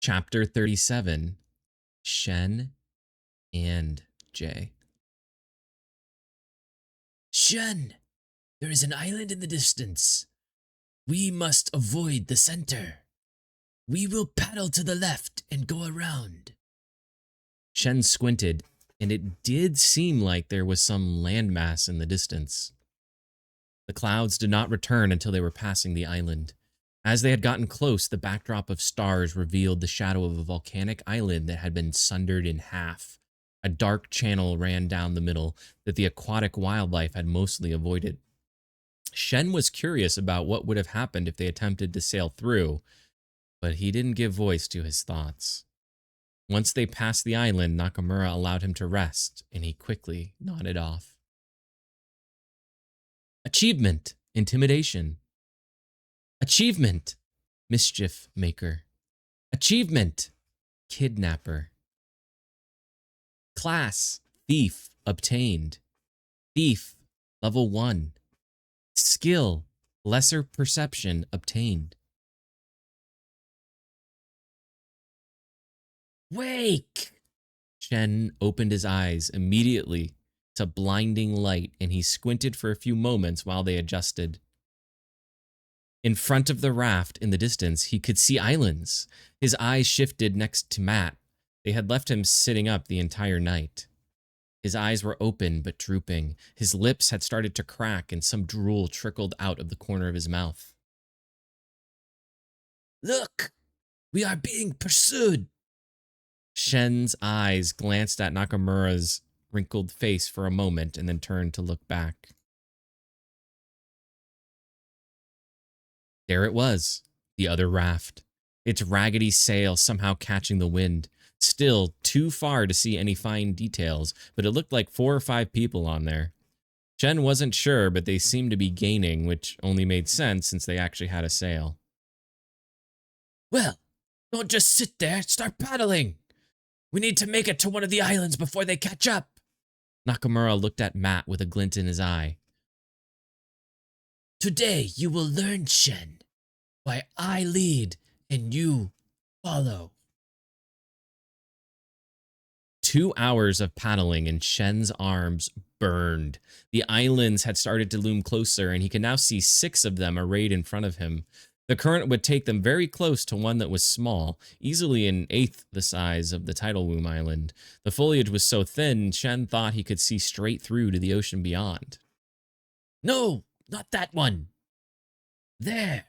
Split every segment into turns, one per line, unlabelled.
Chapter 37, Shen and J.
Shen, there is an island in the distance. We must avoid the center. We will paddle to the left and go around.
Shen squinted, and it did seem like there was some landmass in the distance. The clouds did not return until they were passing the island. As they had gotten close, the backdrop of stars revealed the shadow of a volcanic island that had been sundered in half. A dark channel ran down the middle that the aquatic wildlife had mostly avoided. Shen was curious about what would have happened if they attempted to sail through, but he didn't give voice to his thoughts. Once they passed the island, Nakamura allowed him to rest, and he quickly nodded off. Achievement, Intimidation. Achievement, Mischief Maker. Achievement, Kidnapper. Class, Thief, obtained. Thief, level 1. Skill, Lesser Perception, obtained.
Wake!
Shen opened his eyes immediately to blinding light, and he squinted for a few moments while they adjusted. In front of the raft in the distance, he could see islands. His eyes shifted next to Matt. They had left him sitting up the entire night. His eyes were open but drooping. His lips had started to crack, and some drool trickled out of the corner of his mouth.
Look! We are being pursued!
Shen's eyes glanced at Nakamura's wrinkled face for a moment and then turned to look back. There it was, the other raft, its raggedy sail somehow catching the wind. Still too far to see any fine details, but it looked like 4 or 5 people on there. Shen wasn't sure, but they seemed to be gaining, which only made sense since they actually had a sail.
Well, don't just sit there, start paddling! We need to make it to one of the islands before they catch up!
Nakamura looked at Matt with a glint in his eye.
Today you will learn, Shen, why I lead and you follow.
2 hours of paddling and Shen's arms burned. The islands had started to loom closer, and he could now see 6 of them arrayed in front of him. The current would take them very close to one that was small, easily an eighth the size of the tidal womb island. The foliage was so thin, Shen thought he could see straight through to the ocean beyond.
No, not that one. There.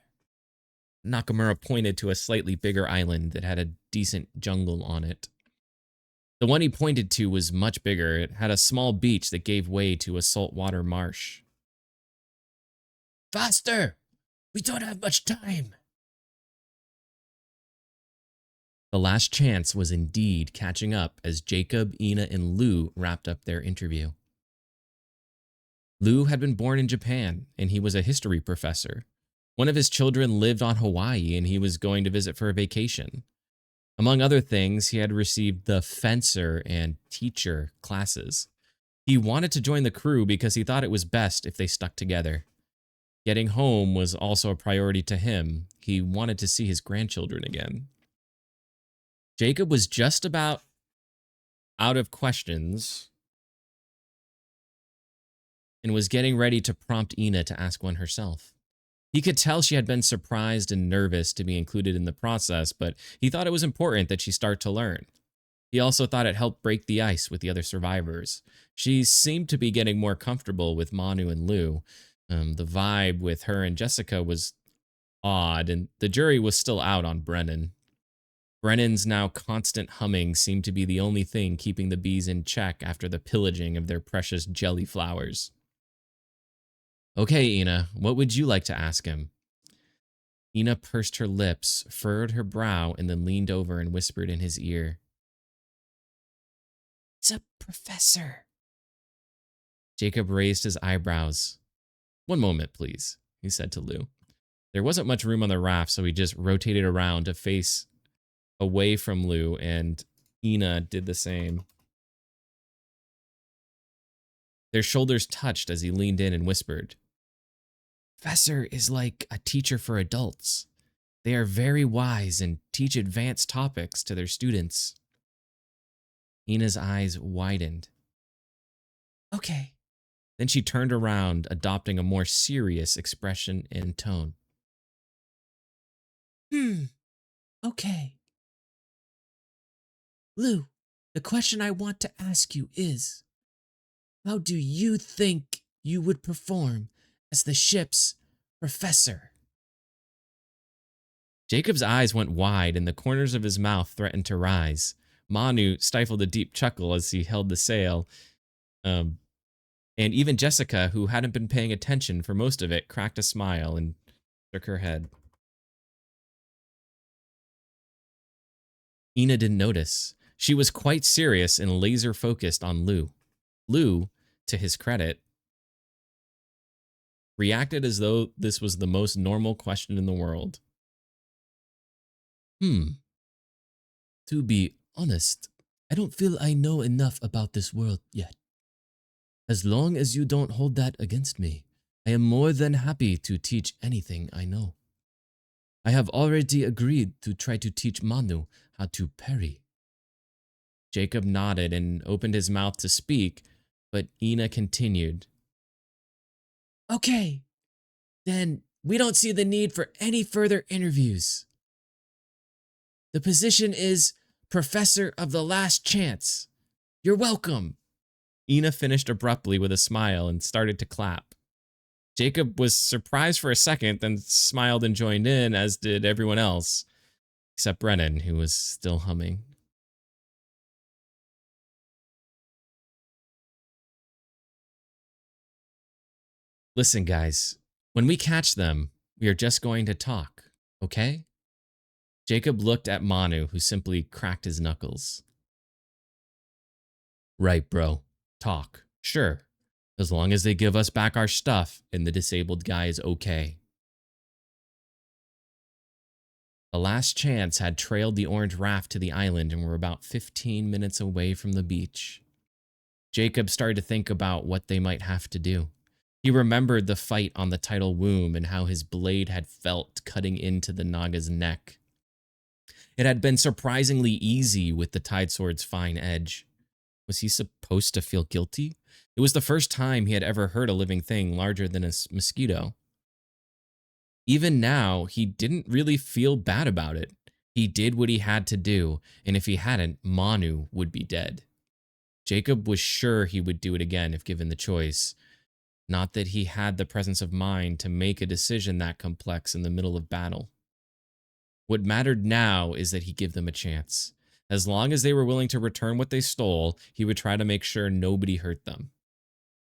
Nakamura pointed to a slightly bigger island that had a decent jungle on it. The one he pointed to was much bigger. It had a small beach that gave way to a saltwater marsh.
Faster! We don't have much time.
The last chance was indeed catching up as Jacob, Ina, and Lou wrapped up their interview. Lou had been born in Japan, and he was a history professor. One of his children lived on Hawaii, and he was going to visit for a vacation. Among other things, he had received the fencer and teacher classes. He wanted to join the crew because he thought it was best if they stuck together. Getting home was also a priority to him. He wanted to see his grandchildren again. Jacob was just about out of questions and was getting ready to prompt Ina to ask one herself. He could tell she had been surprised and nervous to be included in the process, but he thought it was important that she start to learn. He also thought it helped break the ice with the other survivors. She seemed to be getting more comfortable with Manu and Lou. The vibe with her and Jessica was odd, and the jury was still out on Brennan. Brennan's now constant humming seemed to be the only thing keeping the bees in check after the pillaging of their precious jelly flowers. Okay, Ina, what would you like to ask him? Ina pursed her lips, furrowed her brow, and then leaned over and whispered in his ear.
It's a professor.
Jacob raised his eyebrows. One moment, please, he said to Lou. There wasn't much room on the raft, so he just rotated around to face away from Lou, and Ina did the same. Their shoulders touched as he leaned in and whispered. Professor is like a teacher for adults. They are very wise and teach advanced topics to their students. Ina's eyes widened. Okay. Then she turned around, adopting a more serious expression and tone. Okay. Lou, the question I want to ask you is, how do you think you would perform as the ship's professor? Jacob's eyes went wide and the corners of his mouth threatened to rise. Manu stifled a deep chuckle as he held the sail. And even Jessica, who hadn't been paying attention for most of it, cracked a smile and shook her head. Ina didn't notice. She was quite serious and laser focused on Lou. Lou, to his credit, reacted as though this was the most normal question in the world. To be honest, I don't feel I know enough about this world yet. As long as you don't hold that against me, I am more than happy to teach anything I know. I have already agreed to try to teach Manu how to parry. Jacob nodded and opened his mouth to speak, but Ina continued. Okay, then we don't see the need for any further interviews. The position is Professor of the Last Chance. You're welcome. Ina finished abruptly with a smile and started to clap. Jacob was surprised for a second, then smiled and joined in, as did everyone else, except Brennan, who was still humming. Listen, guys, when we catch them, we are just going to talk, okay? Jacob looked at Manu, who simply cracked his knuckles. Right, bro. Talk. Sure. As long as they give us back our stuff and the disabled guy is okay. The Last Chance had trailed the orange raft to the island and were about 15 minutes away from the beach. Jacob started to think about what they might have to do. He remembered the fight on the tidal womb and how his blade had felt cutting into the Naga's neck. It had been surprisingly easy with the tide sword's fine edge. Was he supposed to feel guilty? It was the first time he had ever hurt a living thing larger than a mosquito. Even now, he didn't really feel bad about it. He did what he had to do, and if he hadn't, Manu would be dead. Jacob was sure he would do it again if given the choice. Not that he had the presence of mind to make a decision that complex in the middle of battle. What mattered now is that he give them a chance. As long as they were willing to return what they stole, he would try to make sure nobody hurt them.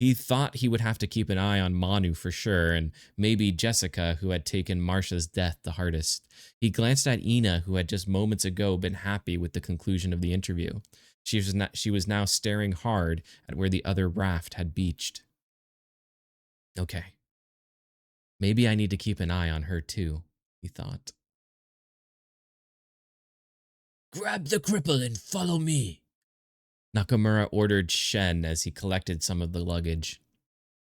He thought he would have to keep an eye on Manu for sure, and maybe Jessica, who had taken Marsha's death the hardest. He glanced at Ina, who had just moments ago been happy with the conclusion of the interview. She was now staring hard at where the other raft had beached. Okay. Maybe I need to keep an eye on her too, he thought.
Grab the cripple and follow me,
Nakamura ordered Shen as he collected some of the luggage.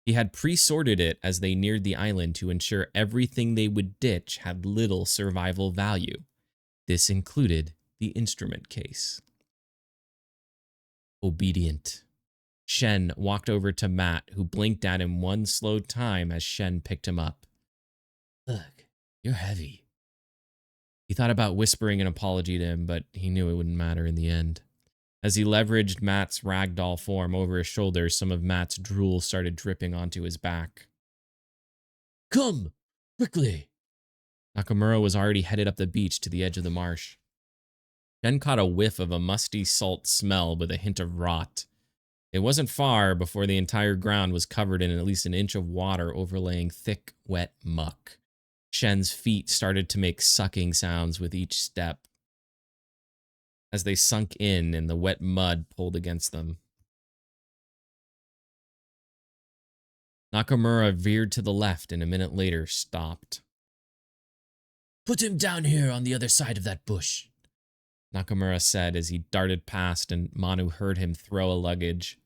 He had pre-sorted it as they neared the island to ensure everything they would ditch had little survival value. This included the instrument case. Obedient. Shen walked over to Matt, who blinked at him one slow time as Shen picked him up.
Look, you're heavy.
He thought about whispering an apology to him, but he knew it wouldn't matter in the end. As he leveraged Matt's ragdoll form over his shoulders, some of Matt's drool started dripping onto his back.
Come, quickly.
Nakamura was already headed up the beach to the edge of the marsh. Shen caught a whiff of a musty salt smell with a hint of rot. It wasn't far before the entire ground was covered in at least an inch of water overlaying thick, wet muck. Shen's feet started to make sucking sounds with each step as they sunk in and the wet mud pulled against them. Nakamura veered to the left and a minute later stopped.
Put him down here on the other side of that bush,
Nakamura said as he darted past and Manu heard him throw a luggage.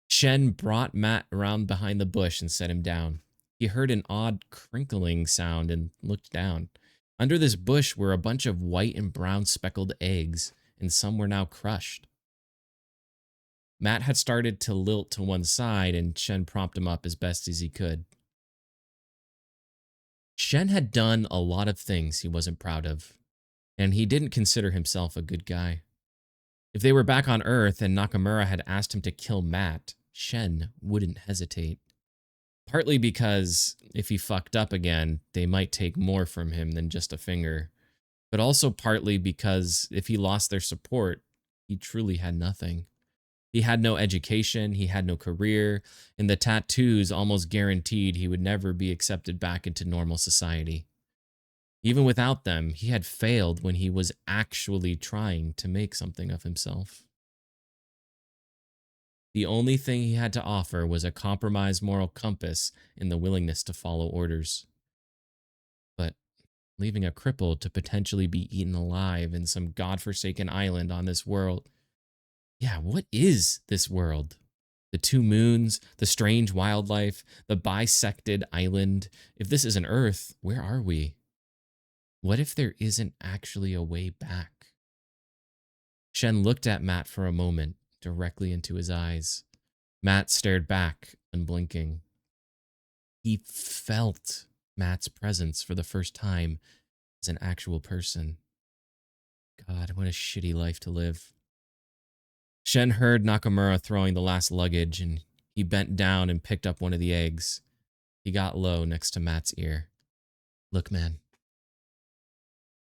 Shen brought Matt around behind the bush and set him down. He heard an odd crinkling sound and looked down. Under this bush were a bunch of white and brown speckled eggs, and some were now crushed. Matt had started to lilt to one side, and Shen propped him up as best as he could. Shen had done a lot of things he wasn't proud of, and he didn't consider himself a good guy. If they were back on Earth and Nakamura had asked him to kill Matt, Shen wouldn't hesitate. Partly because if he fucked up again, they might take more from him than just a finger, but also partly because if he lost their support, he truly had nothing. He had no education, he had no career, and the tattoos almost guaranteed he would never be accepted back into normal society. Even without them, he had failed when he was actually trying to make something of himself. The only thing he had to offer was a compromised moral compass and the willingness to follow orders. But leaving a cripple to potentially be eaten alive in some godforsaken island on this world. Yeah, what is this world? The two moons, the strange wildlife, the bisected island. If this isn't Earth, where are we? What if there isn't actually a way back? Shen looked at Matt for a moment, directly into his eyes. Matt stared back, unblinking. He felt Matt's presence for the first time as an actual person. God, what a shitty life to live. Shen heard Nakamura throwing the last luggage, and he bent down and picked up one of the eggs. He got low next to Matt's ear. Look, man,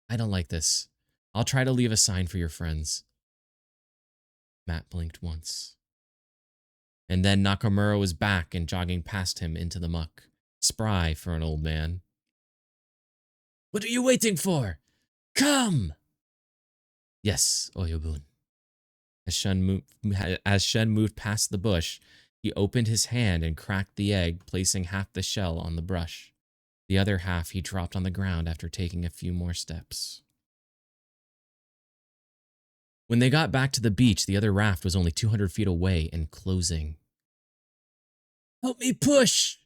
I don't like this. I'll try to leave a sign for your friends. Matt blinked once. And then Nakamura was back and jogging past him into the muck. Spry for an old man.
What are you waiting for? Come!
Yes, Oyobun. As Shen moved past the bush, he opened his hand and cracked the egg, placing half the shell on the brush. The other half he dropped on the ground after taking a few more steps. When they got back to the beach, the other raft was only 200 feet away and closing.
Help me push!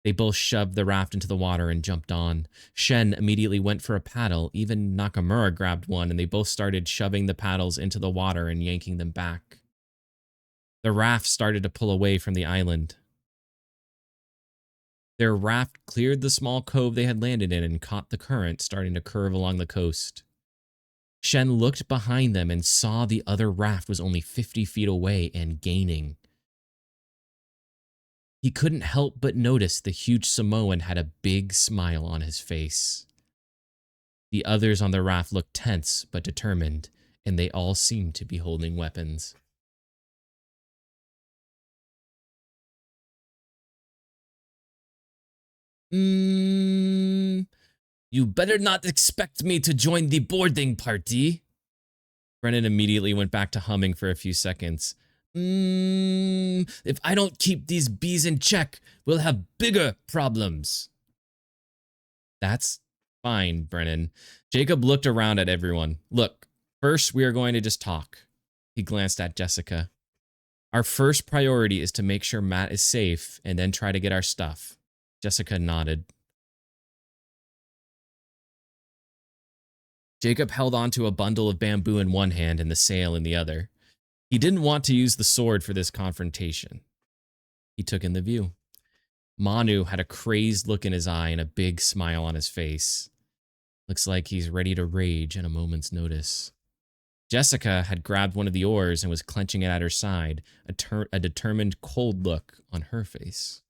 They both shoved the raft into the water and jumped on. Shen immediately went for a paddle. Even Nakamura grabbed one, and they both started shoving the paddles into the water and yanking them back. The raft started to pull away from the island. Their raft cleared the small cove they had landed in and caught the current, starting to curve along the coast. Shen looked behind them and saw the other raft was only 50 feet away and gaining. He couldn't help but notice the huge Samoan had a big smile on his face. The others on the raft looked tense but determined, and they all seemed to be holding weapons.
You better not expect me to join the boarding party.
Brennan immediately went back to humming for a few seconds.
If I don't keep these bees in check, we'll have bigger problems.
That's fine, Brennan. Jacob looked around at everyone. Look, first we are going to just talk. He glanced at Jessica. Our first priority is to make sure Matt is safe and then try to get our stuff. Jessica nodded. Jacob held onto a bundle of bamboo in one hand and the sail in the other. He didn't want to use the sword for this confrontation. He took in the view. Manu had a crazed look in his eye and a big smile on his face. Looks like he's ready to rage at a moment's notice. Jessica had grabbed one of the oars and was clenching it at her side, a determined, cold look on her face.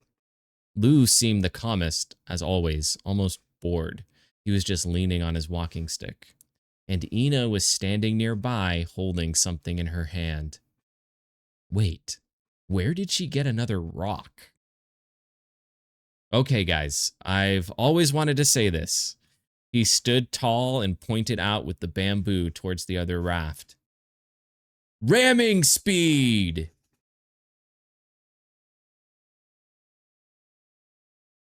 Lou seemed the calmest, as always, almost bored. He was just leaning on his walking stick. And Ina was standing nearby holding something in her hand. Wait, where did she get another rock? Okay, guys, I've always wanted to say this. He stood tall and pointed out with the bamboo towards the other raft. Ramming speed!